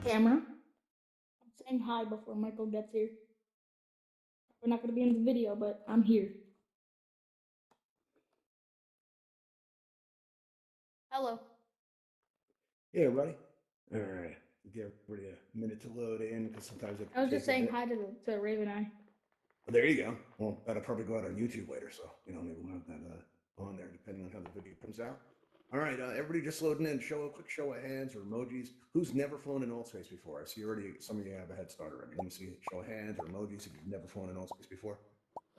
camera. I'm saying hi before Michael gets here. We're not going to be in the video, but I'm here. Hello. Hey, everybody. All right. Give everybody a minute to load in because sometimes it I was can just take a saying bit. hi to Raven Eye. Well, there you go. Well, that'll probably go out on YouTube later, so maybe we'll have that on there depending on how the video comes out. All right, everybody, just loading in. Show a quick show of hands or emojis. Who's never flown in Altspace before? I see already some of you have a head start already. Let me see show of hands or emojis if you've never flown in Altspace before.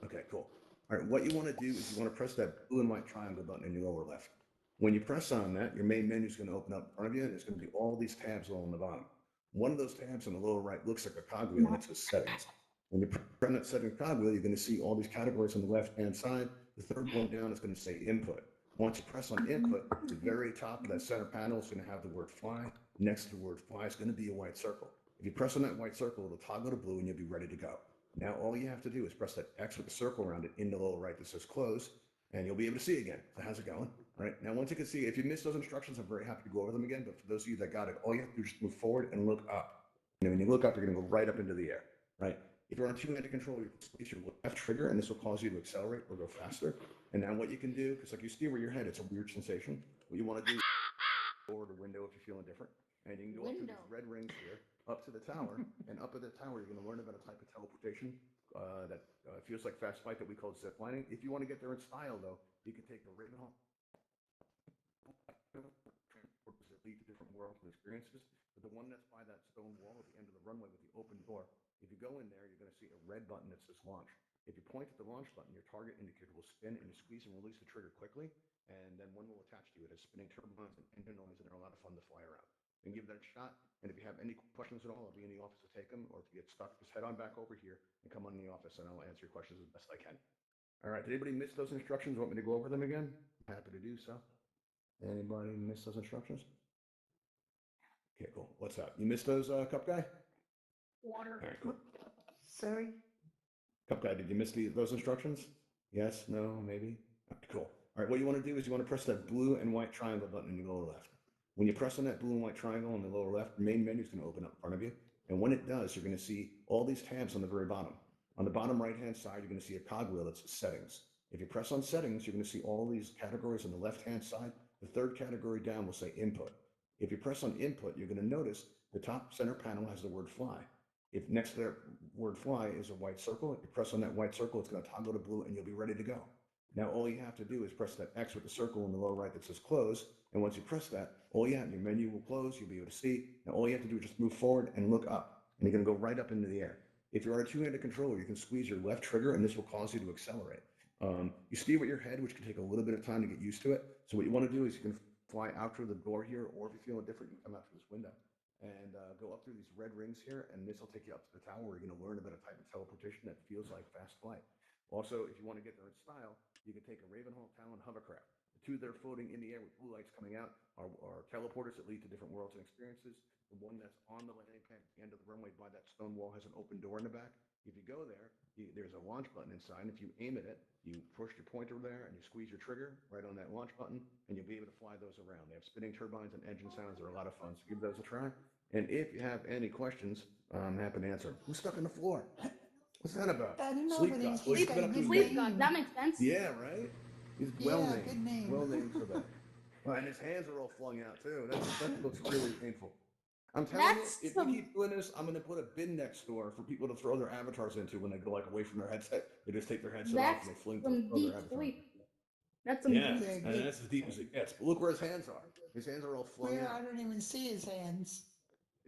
Okay, cool. All right, what you want to do is you want to press that blue and white triangle button in your lower left. When you press on that, your main menu is going to open up in front of you, and there's going to be all these tabs along the bottom. One of those tabs on the lower right looks like a cogwheel, and it says settings. When you press on that setting cogwheel, you're going to see all these categories on the left-hand side. The third one down is going to say input. Once you press on input, the very top of that center panel is going to have the word fly. Next to the word fly is going to be a white circle. If you press on that white circle, it'll toggle to blue, and you'll be ready to go. Now, all you have to do is press that X with the circle around it in the lower right that says close, and you'll be able to see again. So how's it going? All right. Now, once you can see, if you missed those instructions, I'm very happy to go over them again. But for those of you that got it, all you have to do is just move forward and look up. And when you look up, you're going to go right up into the air, right? If you're on two-handed control, you squeeze your left trigger, and this will cause you to accelerate or go faster. And now what you can do, because like you see where your head, it's a weird sensation. What you want to do is forward or window if you're feeling different. And you can go up through these red rings here, up to the tower. And up at the tower, you're going to learn about a type of teleportation that feels like fast flight that we call zip lining. If you want to get there in style, though, you can take the Ravenhall transporters that lead to different worlds and experiences. But the one that's by that stone wall at the end of the runway with the open door, if you go in there, you're going to see a red button that says launch. If you point at the launch button, your target indicator will spin and you squeeze and release the trigger quickly, and then one will attach to you. It has spinning turbines and engine noise, and they're a lot of fun to fly around. You can give that a shot, and if you have any questions at all, I'll be in the office to take them, or if you get stuck, just head on back over here and come on in the office, and I'll answer your questions as best I can. All right, did anybody miss those instructions? Want me to go over them again? Happy to do so. Anybody miss those instructions? Okay, cool. What's up? You missed those, Cup Guy? Water. All right, cool. Sorry. Cup Guy, did you miss those instructions? Yes, no, maybe? Okay, cool. All right, what you want to do is you want to press that blue and white triangle button in your lower left. When you press on that blue and white triangle in the lower left, the main menu is going to open up in front of you. And when it does, you're going to see all these tabs on the very bottom. On the bottom right-hand side, you're going to see a cogwheel that says settings. If you press on settings, you're going to see all these categories on the left-hand side. The third category down will say input. If you press on input, you're going to notice the top center panel has the word fly. If next to that word fly is a white circle, if you press on that white circle, it's going to toggle to blue and you'll be ready to go. Now, all you have to do is press that X with the circle in the lower right that says close. And once you press that, all you have, your menu will close. You'll be able to see. Now, all you have to do is just move forward and look up. And you're going to go right up into the air. If you're on a two-handed controller, you can squeeze your left trigger, and this will cause you to accelerate. You steer with your head, which can take a little bit of time to get used to it. So what you want to do is you can fly out through the door here, or if you're feeling different, you can come out through this window and go up through these red rings here, and this will take you up to the tower where you're going to learn about a type of teleportation that feels like fast flight. Also, if you want to get there in style, you can take a Ravenhall Talon hovercraft. The two that are floating in the air with blue lights coming out are teleporters that lead to different worlds and experiences. The one that's on the landing pad at the end of the runway by that stone wall has an open door in the back. If you go there, there's a launch button inside. If you aim at it, you push your pointer there and you squeeze your trigger right on that launch button, and you'll be able to fly those around. They have spinning turbines and engine sounds. They're a lot of fun, so give those a try. And if you have any questions, I'm happy to answer them. Who's stuck on the floor? What's that about? I don't know, Sleep but God. he's got a good Sleep name. God. That makes sense. Yeah, right? He's well Yeah, named. good name. Well named for that. And his hands are all flung out too. That looks really painful. I'm telling That's you, if we keep doing this, I'm gonna put a bin next door for people to throw their avatars into when they go like away from their headset. They just take their headset off That's and they fling some throw their deep avatar. sleep. That's some Yeah, deep. Yeah, and good. that's as deep as it gets. But look where his hands are. His hands are all flung Where out. I don't even see his hands.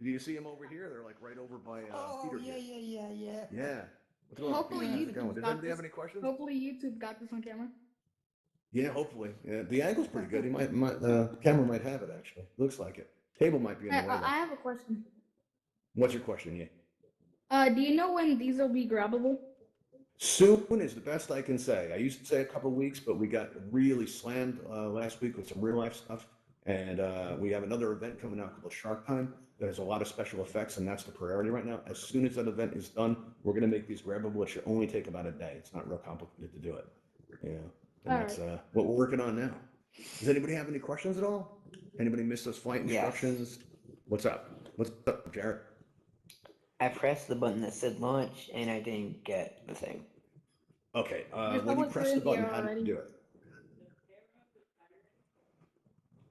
Do you see him over here? They're like right over by Oh, Peter yeah, here. yeah. Yeah. What's going on, Hopefully Peter? How's it going? YouTube's Does got anybody this. have any questions? Hopefully YouTube got this on camera. Yeah, hopefully. Yeah, the angle's pretty good. He might camera might have it actually. Looks like it. Table might be in the way though. I have a question. What's your question? Yeah. Do you know when these will be grabbable? Soon is the best I can say. I used to say a couple of weeks, but we got really slammed last week with some real life stuff. And we have another event coming out called Shark Time that has a lot of special effects, and that's the priority right now. As soon as that event is done, we're going to make these grabbable. It should only take about a day. It's not real complicated to do it. Yeah. And that's what we're working on now. Does anybody have any questions at all? Anybody miss those flight Yes. instructions? What's up? What's up, Jared? I pressed the button that said launch and I didn't get the thing. Okay, There's when you someone press through the button, here how do you already. do it?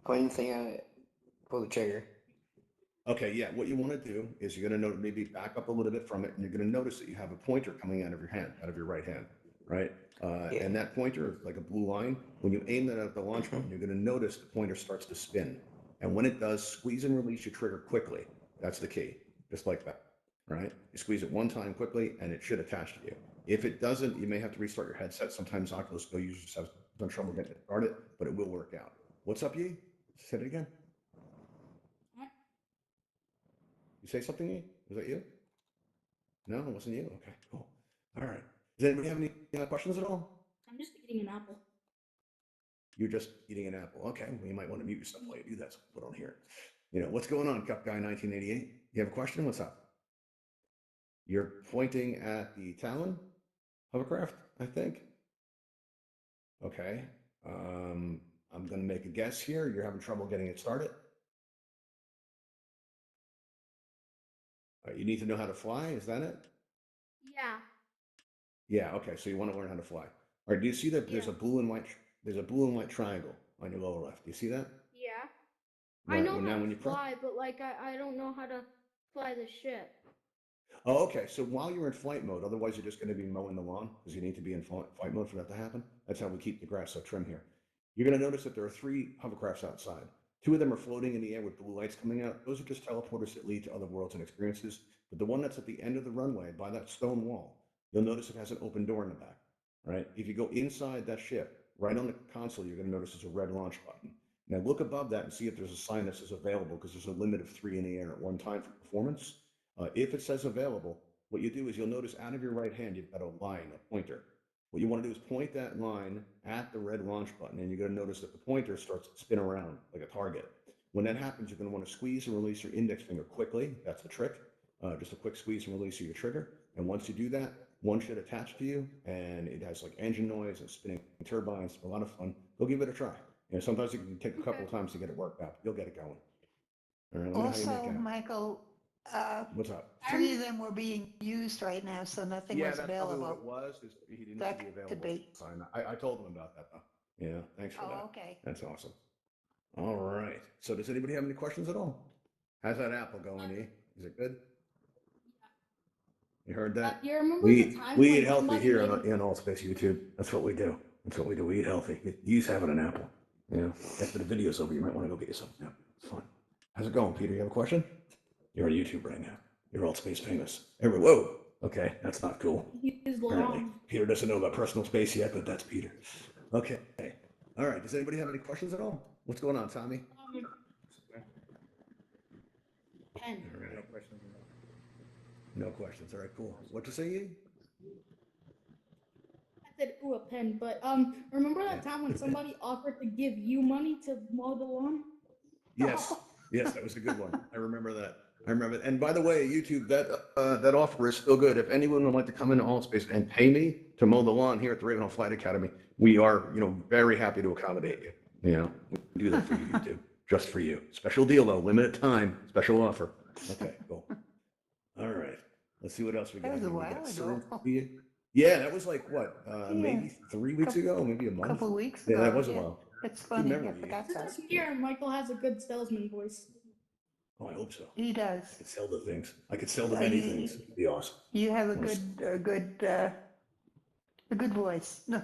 Point the thing out, pull the trigger. Okay, yeah, what you want to do is you're going to maybe back up a little bit from it, and you're going to notice that you have a pointer coming out of your hand, out of your right hand, right? Yeah. And that pointer is like a blue line. When you aim that at the launch button, you're going to notice the pointer starts to spin. And when it does, squeeze and release your trigger quickly. That's the key, just like that, right? You squeeze it one time quickly, and it should attach to you. If it doesn't, you may have to restart your headset. Sometimes Oculus Go users have some trouble getting it started, but it will work out. What's up, Yi? Say it again. You say something, Yi? Was that you? No, it wasn't you. Okay, cool. All right. Does anybody have any questions at all? I'm just eating an apple. You're just eating an apple. Okay, well, you might want to mute yourself while you do that so people don't hear it. You know, what's going on, Cup Guy 1988? You have a question? What's up? You're pointing at the Talon hovercraft, I think. Okay. I'm going to make a guess here. You're having trouble getting it started. You need to know how to fly. Is that it? Yeah. Yeah. Okay. So you want to learn how to fly. All right. Do you see that there's Yeah. a blue and white? There's a blue and white triangle on your lower left. Do you see that? Yeah. Right. I know Well, now how when to you press. fly, but like I don't know how to fly the ship. Oh, okay. So while you're in flight mode, otherwise you're just going to be mowing the lawn because you need to be in flight mode for that to happen. That's how we keep the grass so trim here. You're going to notice that there are 3 hovercrafts outside. 2 of them are floating in the air with blue lights coming out. Those are just teleporters that lead to other worlds and experiences. But the one that's at the end of the runway by that stone wall, you'll notice it has an open door in the back, right? If you go inside that ship, right on the console, you're going to notice there's a red launch button. Now look above that and see if there's a sign that says available because there's a limit of 3 in the air at one time for performance. If it says available, what you do is you'll notice out of your right hand, you've got a line, a pointer. What you want to do is point that line at the red launch button, and you're going to notice that the pointer starts to spin around like a target. When that happens, you're going to want to squeeze and release your index finger quickly. That's the trick. Just a quick squeeze and release of your trigger. And once you do that, one should attach to you, and it has like engine noise and spinning turbines. A lot of fun. Go give it a try. You know, sometimes it can take a couple of times to get it worked out. You'll get it going. All right, let me know how you make Also, out. Michael, What's up? 3 of them were being used right now, so nothing Yeah, was that's probably what it available. was. Is he didn't That see the could available be. sign. I told him about that though. Yeah, thanks for Oh, that. okay. That's awesome. All right. So does anybody have any questions at all? How's that apple going, E? Is it good? You heard that? You remember We the time we when eat healthy somebody here made in Altspace YouTube. That's what we do. That's what we do. We eat healthy. He's having an apple. You know, after the video's over, you might want to go get yourself an apple. It's fun. How's it going, Peter? You have a question? You're on YouTube right now. You're Altspace famous. Whoa. Okay, that's not cool. He's Apparently, long. Peter doesn't know about personal space yet, but that's Peter. Okay. All right. Does anybody have any questions at all? What's going on, Tommy? Pen. All right. No questions. All right, cool. What to say, Yi? I said ooh a pen, but remember that time when somebody offered to give you money to mow the lawn? Yes. Yes, that was a good one. I remember that. I remember it. And by the way, YouTube, that offer is still good. If anyone would like to come into Allspace and pay me to mow the lawn here at the Ravenhall Flight Academy, we are, very happy to accommodate you. We do that for you, YouTube, just for you. Special deal though, limited time, special offer. Okay, cool. All right. Let's see what else we got. That was a here. We while got ago. syringe. Yeah, that was like what? Yeah. Maybe 3 weeks ago, maybe a A month. couple of weeks Yeah, ago. that was a yeah. while. It's Good funny. I memory. forgot that. This year, Michael has a good salesman voice. Oh, I hope so. He I does. could sell the things. I could sell the many things. It'd be awesome. You have a Nice. good voice. No.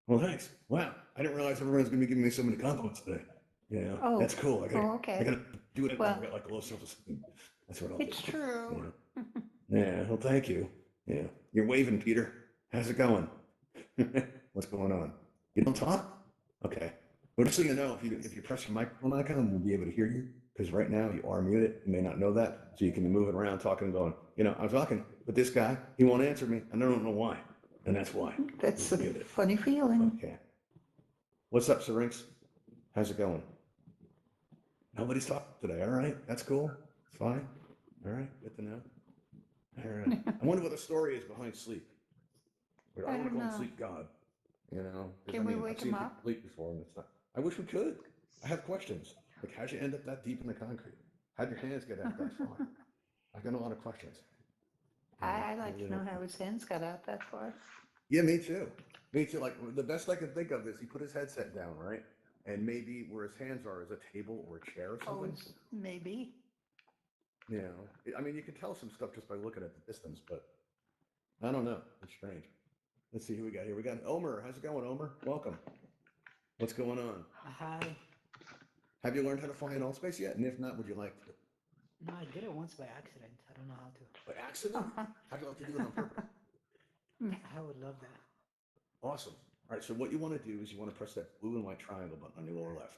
Well, thanks. Wow, I didn't realize everyone's going to be giving me so many compliments today. Yeah, Oh. that's cool. I Okay. gotta do it. Well, I got like a low self-esteem. That's what I'll do. It's true. Yeah. Well, thank you. Yeah. You're waving, Peter. How's it going? What's going on? You don't talk? Okay. Well, just so you know, if you press your microphone icon, we'll be able to hear you because right now you are muted. You may not know that, so you can be moving around, talking, going. I'm talking, but this guy, he won't answer me, and I don't know why, and that's why. That's He's a muted. funny feeling. Okay. What's up, Syrinx? How's it going? Nobody's talking today. All right. That's cool. Fine. All right. Good to know. All right. I wonder what the story is behind sleep. I I want to don't call him know. sleep god. 'Cause, Can we wake I've seen him people up? sleep before, and it's not. I wish we could. I have questions. Like, how'd you end up that deep in the concrete? How'd your hands get out that far? I've got a lot of questions. I'd like really to know don't- how his hands got out that far. Yeah, me too. Me too. Like the best I can think of is he put his headset down, right? And maybe where his hands are is a table or a chair or Oh, something. maybe. You know, I mean, you can tell some stuff just by looking at the distance, but I don't know. It's strange. Let's see who we got here. We got Omer. How's it going, Omer? Welcome. What's going on? Hi. Have you learned how to fly in Altspace yet? And if not, would you like to? No, I did it once by accident. I don't know how to. By accident? How'd you like to do it on purpose? I would love that. Awesome. All right, so what you want to do is you want to press that blue and white triangle button on your lower left.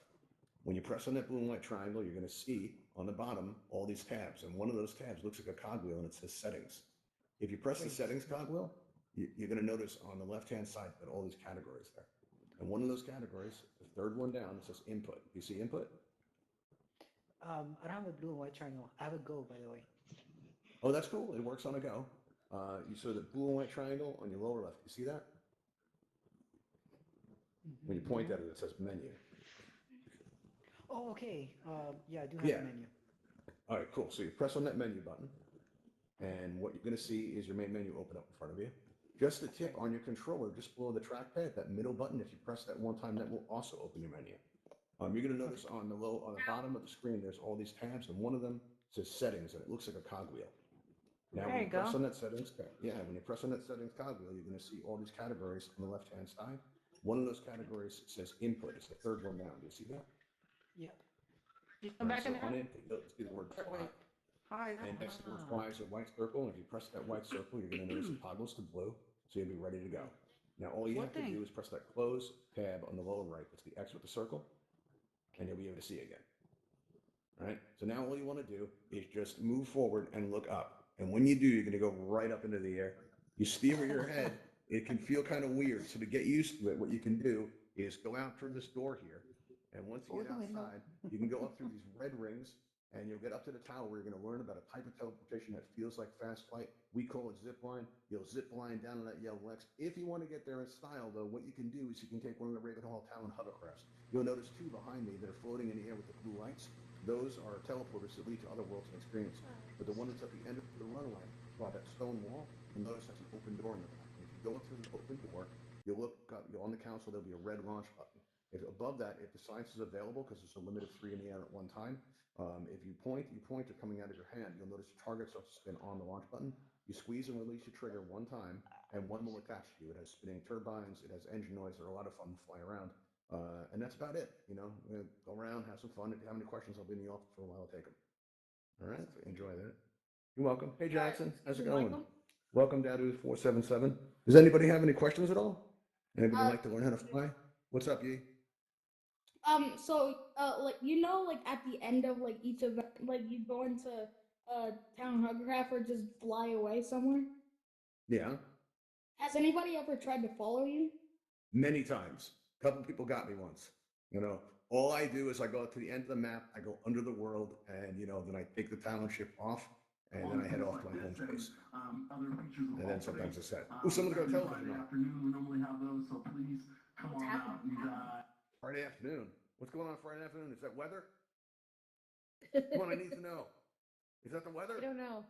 When you press on that blue and white triangle, you're going to see on the bottom all these tabs. And one of those tabs looks like a cogwheel and it says settings. If you press the Wait. settings cogwheel, you're going to notice on the left-hand side that all these categories there. And one of those categories, the third one down, it says input. You see input? I don't have a blue and white triangle. I have a go, by the way. Oh, that's cool. It works on a go. You saw the blue and white triangle on your lower left. You see that? When you point at it, it says menu. Oh, okay. Yeah, I do have Yeah. a menu. All right, cool. So you press on that menu button, and what you're going to see is your main menu open up in front of you. Just a tip on your controller, just below the trackpad, that middle button, if you press that one time, that will also open your menu. You're going to notice on the bottom of the screen, there's all these tabs, and one of them says settings, and it looks like a cogwheel. Now, There when you you press go. on that settings, when you press on that settings cogwheel, you're going to see all these categories on the left-hand side. One of those categories says input. It's the third one down. Do you see that? Yep. You come back So in the on house? input, you'll see the word fly. Hi. And next to the word fly is a white circle. And if you press that white circle, you're going to notice it toggles to blue. So you'll be ready to go. Now, all you What have to thing? do is press that close tab on the lower right. That's the X with the circle. And you'll be able to see again. All right. So now all you want to do is just move forward and look up. And when you do, you're going to go right up into the air. You steer your head. It can feel kind of weird. So to get used to it, what you can do is go out through this door here. And once you Or get the window. outside, you can go up through these red rings and you'll get up to the tower where you're going to learn about a type of teleportation that feels like fast flight. We call it zip line. You'll zip line down on that yellow X. If you want to get there in style, though, what you can do is you can take one of the Ravenhall Town hovercrafts. You'll notice two behind me that are floating in the air with the blue lights. Those are teleporters that lead to other worlds and experiences. But the one that's at the end of the runway, by that stone wall, you'll notice that's an open door in the back. If you go through the open door, you'll look up, on the console, there'll be a red launch button. If above that, if the science is available, because there's a limit of 3 in the air at one time, if you point are coming out of your hand, you'll notice your target starts to spin on the launch button. You squeeze and release your trigger one time, and one will attach to you. It has spinning turbines, it has engine noise, they're a lot of fun to fly around. And that's about it. You know, go around, have some fun. If you have any questions, I'll be in the office for a while, I'll take them. All right, so enjoy that. You're welcome. Hey, Jackson, how's it You're going? welcome. Welcome, Dadu 477. Does anybody have any questions at all? Anybody like to learn how to fly? What's up, Yi? Like like at the end of like each event, like you go into town hovercraft or just fly away somewhere. Yeah, Has anybody ever tried to follow you? many times. A couple people got me once. You know, all I do is I go to the end of the map, I go under the world, and then I take the township off, and then I head off to my home space. And then sometimes it's set. Oh, someone's got a television on. What's happening? Friday afternoon. What's going on Friday afternoon? Is that weather? Come on, I need to know. Is that the weather? I don't know.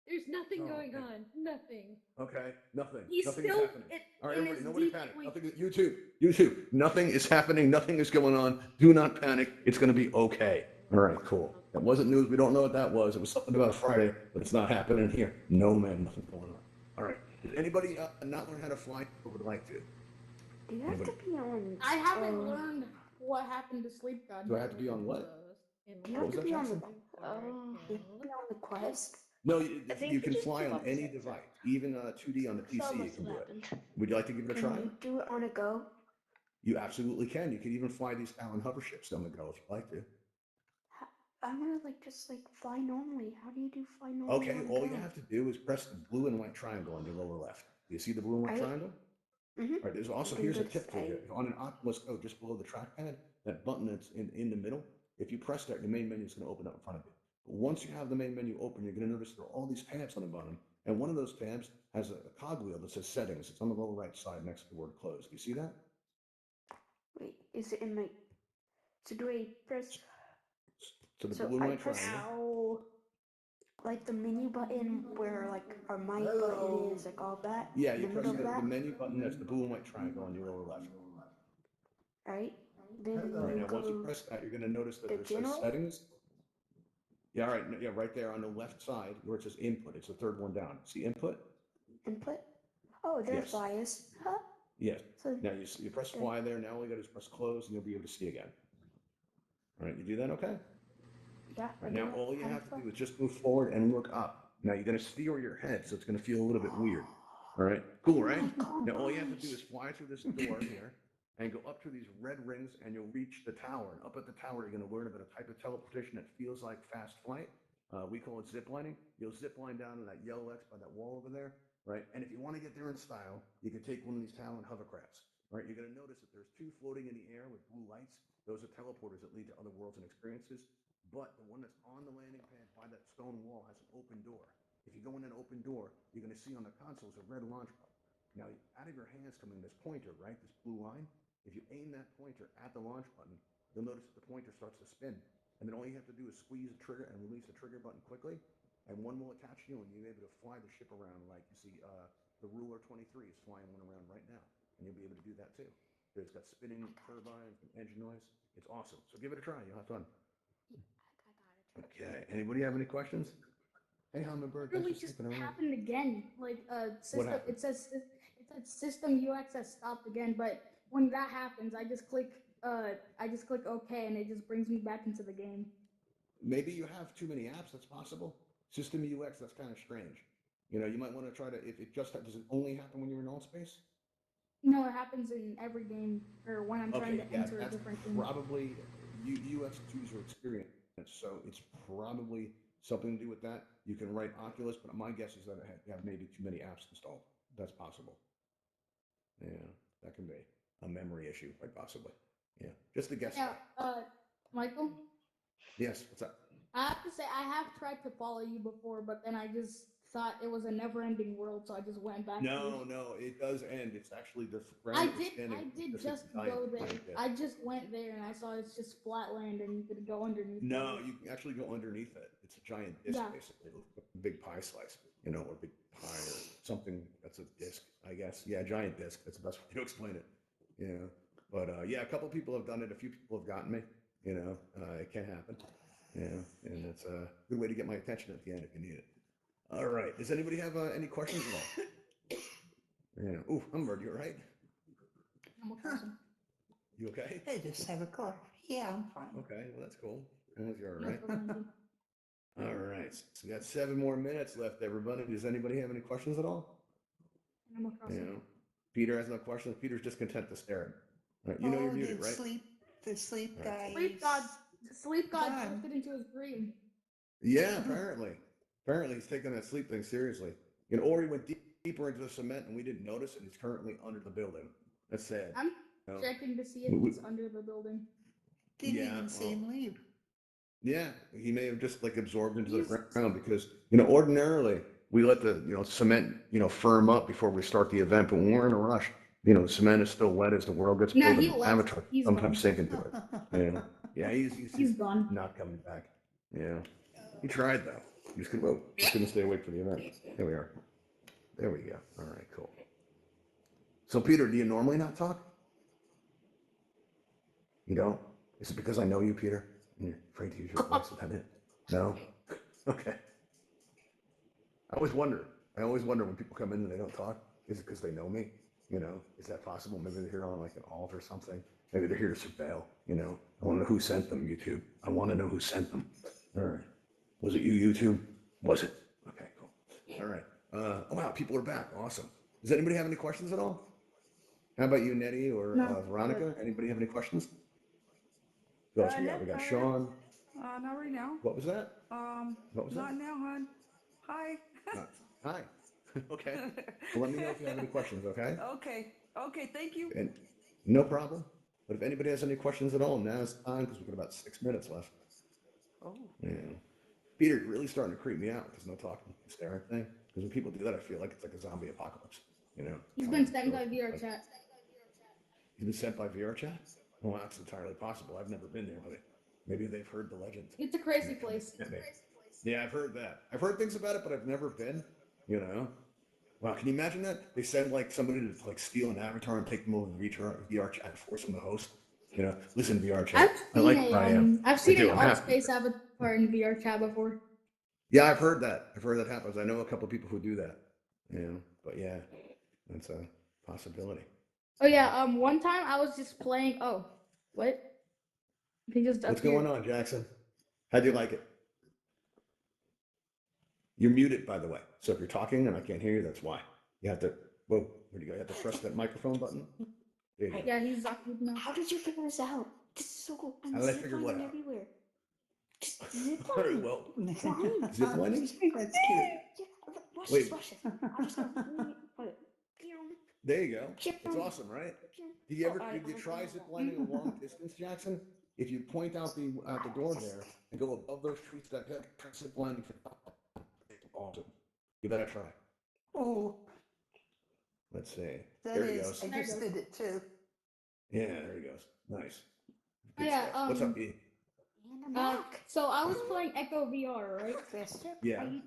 There's nothing Oh, going man. on. Nothing. Okay, nothing. He's Nothing is still happening. All right, in everybody, his nobody deep panic. sleep. Nothing. YouTube. Nothing is happening. Nothing is going on. Do not panic. It's going to be okay. All right, cool. That wasn't news. We don't know what that was. It was something about Friday, but it's not happening here. No, man, nothing's going on. All right. Did anybody not learn how to fly or would like to? Do you have to be on? I haven't learned what happened to Sleep God. Do I have to be on what? You What have was to that, be on the. Jackson? You have to be on the quest. No, I think you you can just fly give on up any his headset. device, even 2D on the So PC. You must can have do it. happened. Would you like to give it a Can try? you do it on a go? You absolutely can. You can even fly these Talon hover ships on the go if you'd like to. I want to just fly normally. How do you do fly normally? Okay, on the all go? you have to do is press the blue and white triangle on your lower left. Do you see the blue and white I- triangle? Mhm. All right, there's also, can here's a go to tip for you. side. On an Oculus Go, just below the trackpad, that button that's in the middle, if you press that, the main menu is going to open up in front of you. But once you have the main menu open, you're going to notice there are all these tabs on the bottom. And one of those tabs has a cogwheel that says settings. It's on the lower right side next to the word close. Do you see that? Wait, is it in my? So do I press? So the So blue and I white press triangle. Ow. like the menu button where like our mic button is, like all that. Yeah, in you the press middle of the that, menu button. That's the blue and white triangle on your lower left. right? Then All right, you now once you go press that, you're going to notice that the there says general settings. Yeah, all right. Yeah, right there on the left side where it says input. It's the third one down. See input? input. Oh, there's Yes. bias. Huh? Yes. So Now you press Okay. Y there. Now all you got to do is press close and you'll be able to see again. All right, you do that, okay? yeah, All I right, do now that. all you Have have to fun. do is just move forward and look up. Now you're going to steer your head, so it's going to feel a little bit weird. All right, cool, right? Now all you have to do is fly through this door here and go up through these red rings and you'll reach the tower. And up at the tower, you're going to learn about a type of teleportation that feels like fast flight. We call it zip lining. You'll zip line down to that yellow X by that wall over there, right? And if you want to get there in style, you can take one of these Talon hovercrafts, right? You're going to notice that there's two floating in the air with blue lights. Those are teleporters that lead to other worlds and experiences. But the one that's on the landing pad by that stone wall has an open door. If you go in an open door, you're going to see on the console is a red launch button. Now, out of your hands coming this pointer, right? This blue line. If you aim that pointer at the launch button, you'll notice that the pointer starts to spin. And then all you have to do is squeeze the trigger and release the trigger button quickly. And one will attach to you and you'll be able to fly the ship around like you see the Ruler 23 is flying one around right now. And you'll be able to do that too. It's got spinning turbines and engine noise. It's awesome. So give it a try. You'll have fun. I gotta try. Okay. Anybody have any questions? Hey, Hummingbird, thanks Literally for just sticking around. happened again. Like system. happened? It says system UX has stopped again. But when that happens, I just click OK, and it just brings me back into the game. Maybe you have too many apps. That's possible. System UX, that's kind of strange. You know, you might want to try to. If it just does it only happen when you're in Altspace? No, it happens in every game, or when I'm trying Okay, to yeah, enter a that's different game. probably UX user experience. So it's probably something to do with that. You can write Oculus, but my guess is that you have maybe too many apps installed. That's possible. Yeah, that can be a memory issue, quite possibly. Yeah, just a guess. Yeah, Michael, Yes, what's up? I have to say I have tried to follow you before, but then I just thought it was a never-ending world, so I just went back. No, it does end. It's actually the I ground. did just go there. I just went there and I saw it's just flat land and you could go underneath. No, you can actually go underneath it. It's a giant disc, Yeah. basically, a big pie slice, you know, or big pie or something. That's a disc, I guess. Yeah, giant disc. That's the best way to explain it. Yeah, but yeah, a couple people have done it. A few people have gotten me. You know, it can happen. Yeah, and it's a good way to get my attention at the end if you need it. All right. Does anybody have any questions at all? Yeah. Ooh, Humbird, you all right? You okay? I just have a cough. Yeah, I'm fine. Okay, well, that's cool. You're all No right. problem. All right. So we got 7 more minutes left, everybody. Does anybody have any questions at all? Animal Crossing. You know, Peter has no questions. Peter's just content to stare. All right. You know you're muted, right? The sleep All right, guy. Sleep God Done. drifted into his dream. Yeah, apparently. Apparently he's taking that sleep thing seriously. You know, or he went deeper into the cement and we didn't notice it. He's currently under the building. That's sad. I'm You know? checking to see if he's under the building. Didn't Yeah, even see him leave. Yeah, he may have just like absorbed into the He's- ground because, you know, ordinarily we let the, you know, cement, you know, firm up before we start the event, but when we're in a rush, you know, the cement is still wet as the world gets No, built he and left. Avatar He's sometimes gone. sink into it. Yeah, yeah, He's gone. not coming back. Yeah, he tried though. He just couldn't stay awake for the event. There we are. There we go. All right, cool. So Peter, do you normally not talk? You don't? Is it because I know you, Peter? And you're afraid to use your voice? Is that it? No? Okay. I always wonder when people come in and they don't talk, is it because they know me? You know, is that possible? Maybe they're here on like an alt or something. Maybe they're here to surveil, you know. I want to know who sent them, YouTube. I want to know who sent them. All right. Was it you, YouTube? Was it? Okay, cool. All right. Oh, wow, people are back. Awesome. Does anybody have any questions at all? How about you, Nettie or No. Veronica? Anybody have any questions? Who else we got? We got Sean. Not right now. What was that? What was Not that? now, hon. Hi. Hi. Okay. Well, let me know if you have any questions, okay? Okay, thank you. And no problem. But if anybody has any questions at all, now's the time because we've got about 6 minutes left. Oh. Yeah. Peter, you're really starting to creep me out with this no talking, staring thing. Because when people do that, I feel like it's like a zombie apocalypse. You know? He's been sent by VR chat. He's been sent by VR chat? Well, that's entirely possible. I've never been there, buddy. Maybe they've heard the legend. It's a crazy place. Yeah, I've heard that. I've heard things about it, but I've never been. You know. Wow, can you imagine that? They send like somebody to like steal an avatar and take them over the VR chat and force them to host. You know, listen, VR chat. I like where I am. I've seen do, an I'm happy. Altspace avatar in VR chat before. Yeah, I've heard that. I've heard that happens. I know a couple of people who do that. You know, but yeah, that's a possibility. Oh yeah, one time I was just playing. Oh, what? He just What's appeared. going on, Jackson? How'd you like it? You're muted, by the way. So if you're talking and I can't hear you, that's why. You have to. Whoa, where do you go? You have to press that microphone button. There you go. Yeah, he's awkward now. How did you figure this out? This is so cool. I'm How did I figure what ziplining out? everywhere. Just zip All right, line. well, Flying. zip lining? That's cute. Yeah, watch Wait. this, watch this. I'm just gonna There you go. It's awesome, right? Did you ever Oh, did you I try love zip that. lining a long distance, Jackson? If you point out the door there and go above those trees, that zip lining for awesome. Give that a try. Oh, Let's see. that There he is. goes. I just did it too. Yeah, there he goes. Nice. Oh, Good yeah, stuff. What's up, E? And I'm back. So I was playing Echo VR, right? First step. Yeah. And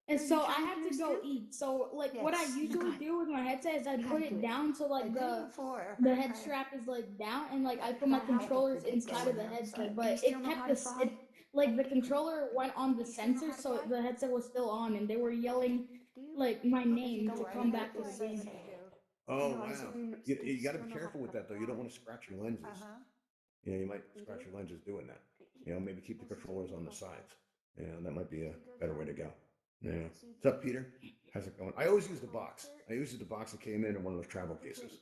Are you so I trying had yours to go too? eat. So like what I Yes. usually God. do with my headset is I You put gotta do it it. down so I like did the it before. head strap is like down and like I put my Gotta have it controllers to get inside of the going headset, outside. but Do you still it know kept how to this fly? it like the controller went on the Do you still know sensor how to so fly? the headset was still on and they were yelling Do you? like my If you name don't to know come how back to the fly, game. Oh No, I wow. said, You do you got to still be know how careful with that though. You don't want to scratch your lenses. Uh-huh. You know, you might scratch your lenses doing that. You know, maybe keep the controllers on the sides. You know, that might be a better way to go. Yeah. What's up, Peter? How's it going? I always use the box. I always use the box that came in one of those travel cases.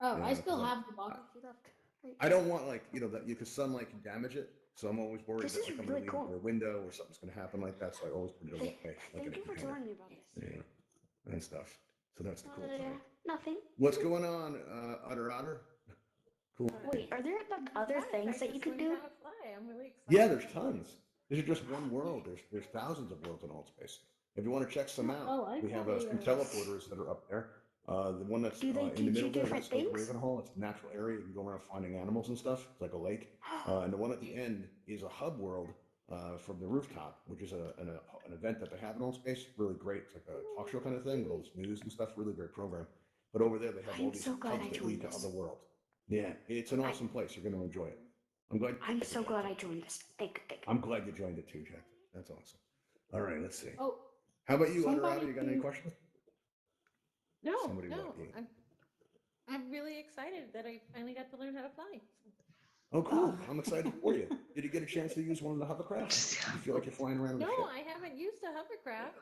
Oh, Yeah, I still 'cause have the box. I don't want like that because sunlight can damage it. So I'm always worried This that is like I'm really gonna leave cool. it near a window or something's gonna happen like that. So I always put it away. Hey, Like in thank a you for container. telling me about this. Yeah, and stuff. So that's the cool thing. Nothing. What's going on, Otter? Cool. Wait, are there like other things that you could do? I'm really excited. Yeah, there's tons. This is just one world. There's thousands of worlds in Altspace. If you want to check some out, Oh, I we have thought some teleporters that are up there. The one that's Do they in the teach you middle there, different that's like things? Ravenhall. It's a natural area. You can go around finding animals and stuff. It's like a lake. And the one at the end is a hub world from the rooftop, which is an event that they have in Altspace. Really great. It's like a talk show kind of thing with all this news and stuff. Really great program. But over there, they have all I'm these so glad hubs I that lead joined to this. other worlds. Yeah, it's an awesome place. You're going to enjoy it. I'm glad. I'm so glad I joined this. Thank you. I'm glad you joined it too, Jack. That's awesome. All right, let's see. Oh, How about you, somebody Otter? You got any who- questions? No, Somebody no. what, Ian? I'm really excited that I finally got to learn how to fly. Oh, cool. I'm excited for you. Did you get a chance to use one of the hovercrafts? Do you feel like you're flying around in a No, ship? I haven't used a hovercraft.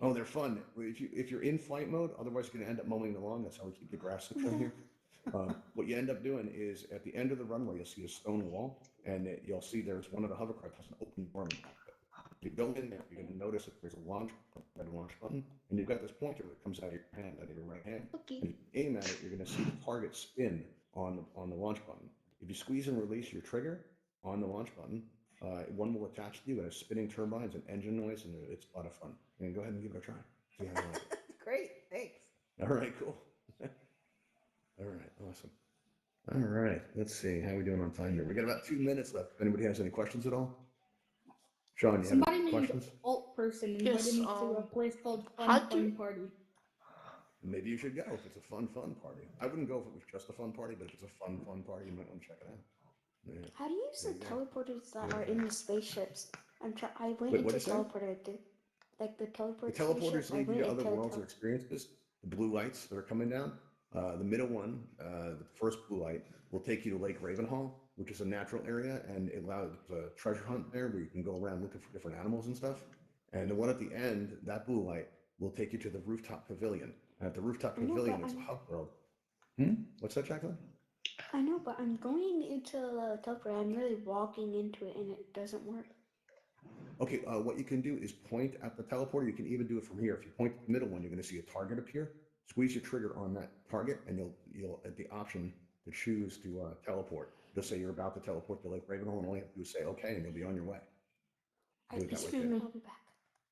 Oh, they're fun. If you're in flight mode, otherwise you're going to end up mowing the lawn. That's how we keep the grass from here. What you end up doing is at the end of the runway, you'll see a stone wall, and you'll see there's one of the hovercraft has an open door. If you go in there, you're going to notice that there's a red launch button, and you've got this pointer that comes out of your hand, out of your right hand. Okay. And if you aim at it, you're going to see the target spin on the launch button. If you squeeze and release your trigger on the launch button, one will attach to you, and has spinning turbines and engine noise, and it's a lot of fun. And go ahead and give it a try. See how you like it. Great, thanks. All right, cool. All right, awesome. All right, let's see how we doing on time here. We got about 2 minutes left. If anybody has any questions at all? Sean, you have somebody any named questions? Alt Person invited Yes, me to a place called how Fun do- Fun Party. Maybe you should go if it's a fun party. I wouldn't go if it was just a fun party, but if it's a fun party, you might want to check it out. Yeah. How do you use the There you teleporters that are in the spaceships? I went Wait, into what'd you say? teleporter. Like the The teleport teleporters spaceship, I lead you went to other into worlds or experiences. The blue lights that are coming down. The middle one, the first blue light, will take you to Lake Ravenhall, which is a natural area, and it allows a treasure hunt there where you can go around looking for different animals and stuff. And the one at the end, that blue light, will take you to the rooftop pavilion. And at the rooftop I know, pavilion, but it's a I'm- hub world. What's that, Jacqueline? I know, but I'm going into the teleporter. I'm really walking into it, and it doesn't work. Okay, what you can do is point at the teleporter. You can even do it from here. If you point to the middle one, you're going to see a target appear. Squeeze your trigger on that target, and you'll at the option to choose to teleport. Just say you're about to teleport to Lake Ravenhall, and all you have to do is say okay, and you'll be on your way. Do it that way, Excuse too. me. I'll be back.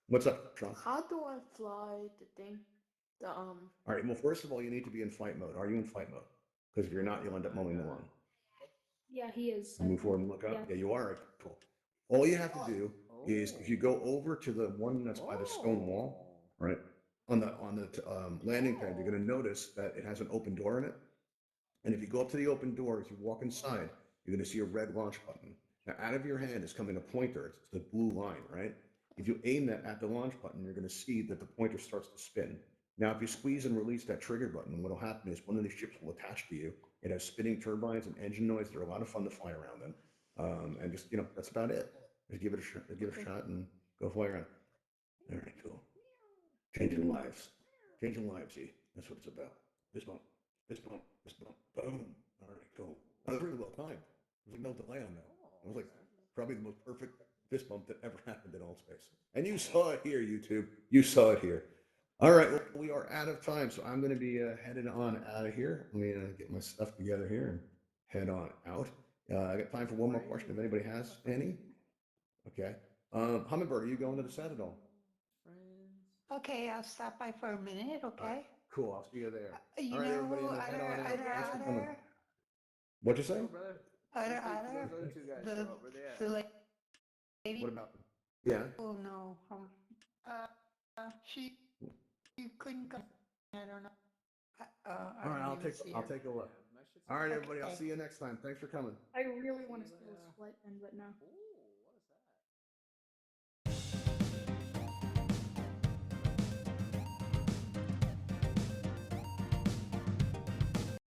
What's up, Sean? How do I fly the thing? All right. Well, first of all, you need to be in flight mode. Are you in flight mode? Because if you're not, you'll end up mowing the lawn. Yeah, he is. Move forward and look up. Yeah, you are. Cool. All you have to do is if you go over to the one that's by the stone wall, right? On the landing pad, you're going to notice that it has an open door in it. And if you go up to the open door, as you walk inside, you're going to see a red launch button. Now, out of your hand is coming a pointer. It's the blue line, right? If you aim that at the launch button, you're going to see that the pointer starts to spin. Now, if you squeeze and release that trigger button, what will happen is one of these ships will attach to you. It has spinning turbines and engine noise. They're a lot of fun to fly around in. And just, that's about it. Just give it a shot, and go fly around. All right, cool. Changing lives. Changing lives, E. That's what it's about. This bump, this bump, this bump. Boom. All right, cool. That was really well timed. There was no delay on that. It was like probably the most perfect fist bump that ever happened in Altspace. And you saw it here, YouTube. You saw it here. All right, well, we are out of time, so I'm going to be headed on out of here. Let me get my stuff together here and head on out. I got time for one more question if anybody has any. Okay. Hummingbird, are you going to the set at all? Okay, I'll stop by for a minute, All right, okay? cool. I'll see you there. You All right, everybody, know, I'm gonna head on out. Thanks for coming. other, What'd you say? the lady, What about them? Yeah. oh no, she couldn't come, I don't know. All right, I'll take a look. All right, everybody, I'll Okay. see you next time. Thanks for coming. I really want to steal his flight pen, but no.